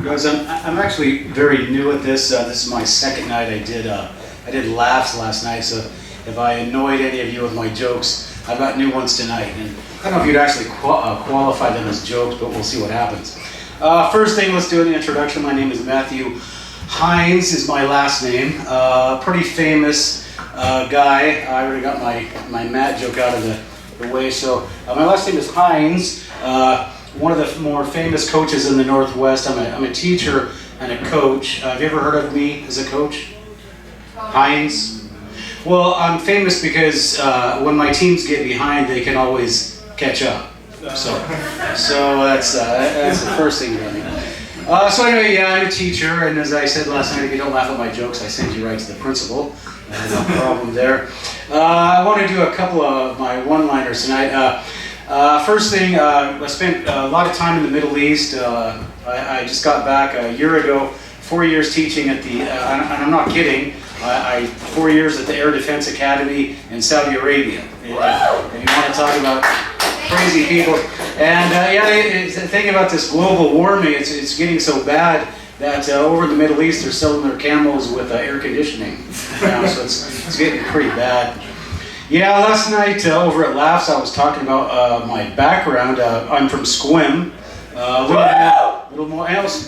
Because I'm actually very new at this. This is my second night. I did laughs last night, so if I annoyed any of you with my jokes, I've got new ones tonight. And I don't know if you'd actually qualify them as jokes, but we'll see what happens. First thing, let's do an introduction. My name is Matthew. Heines is my last name. Pretty famous guy. I already got my Matt joke out of the way. So my last name is Heines. One of the more famous coaches in the Northwest. I'm a teacher and a coach. Have you ever heard of me as a coach? Heines? Well, I'm famous because when my teams get behind, they can always catch up. So that's the first thing about me. So anyway, yeah, I'm a teacher, and as I said last night, if you don't laugh at my jokes, I send you right to the principal. No problem there. I want to do a couple of my one-liners tonight. First thing, I spent a lot of time in the Middle East. I just got back a year ago, 4 years teaching at the, and I'm not kidding, 4 years at the Air Defense Academy in Saudi Arabia. If you want to talk about crazy people. And the thing about this global warming, it's getting so bad that over in the Middle East they're selling their camels with air conditioning now, so it's getting pretty bad. Yeah, last night over at Laughs I was talking about my background. I'm from Sequim. Little more else.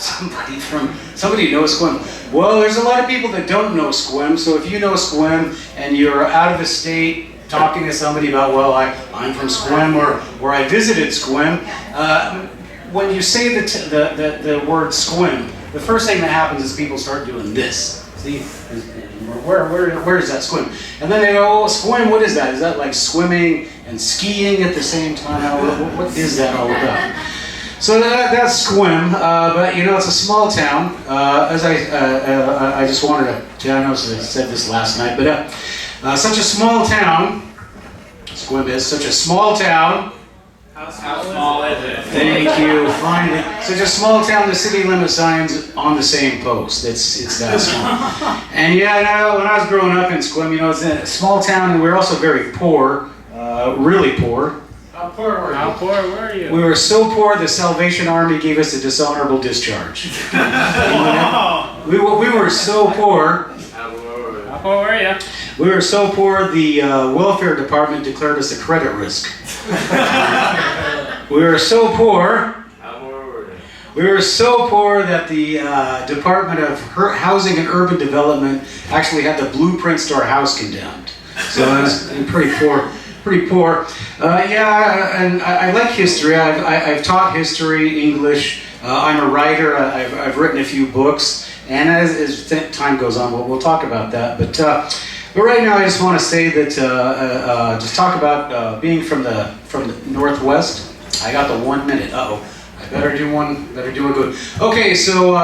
Somebody knows Sequim. Well, there's a lot of people that don't know Sequim, so if you know Sequim and you're out of the state talking to somebody about, well, I'm from Sequim or I visited Sequim, when you say the word Sequim, the first thing that happens is people start doing this. See, where is that Sequim? And then they go, oh, Sequim, what is that? Is that like swimming and skiing at the same time? What is that all about? So that's Sequim, but you know, it's a small town. As I just wanted to, I know I said this last night, but such a small town, Sequim is such a small town. How small is it? Thank you, finally. Such a small town, the city limit sign's on the same post. It's that small. And yeah, when I was growing up in Sequim, you know, it's a small town, and we were also very poor, really poor. How poor were you? We were so poor, the Salvation Army gave us a dishonorable discharge. we were so poor. How poor were you? We were so poor, the welfare department declared us a credit risk. We were so poor. How poor were you? We were so poor that the Department of Housing and Urban Development actually had the blueprints to our house condemned. So I was pretty poor. Pretty poor. And I like history. I've taught history, English. I'm a writer. I've written a few books. And as time goes on, we'll talk about that. But right now, I just want to say that just talk about being from the Northwest. I got the 1 minute. I better do one. Better do a good. Okay, so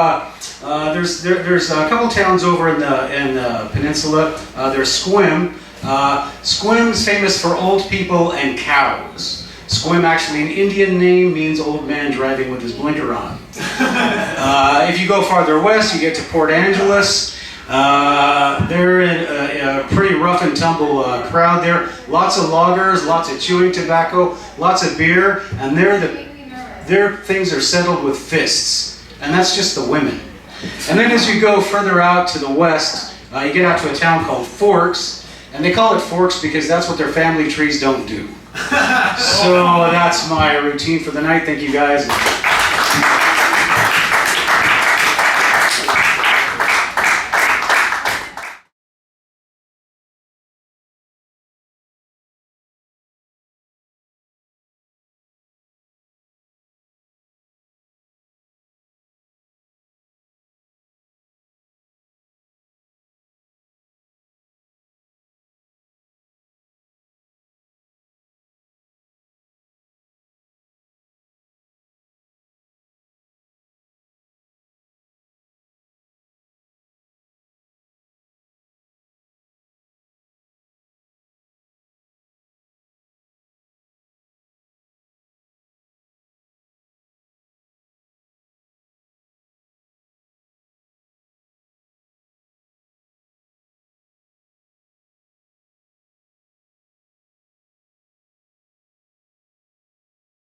there's a couple towns over in the peninsula. There's Sequim. Sequim's famous for old people and cows. Sequim, actually, an Indian name, means old man driving with his blinker on. If you go farther west, you get to Port Angeles. They're in a pretty rough and tumble crowd there. Lots of loggers, lots of chewing tobacco, lots of beer, and their things are settled with fists. And that's just the women. And then as you go further out to the west, you get out to a town called Forks. And they call it Forks because that's what their family trees don't do. So that's my routine for the night. Thank you guys.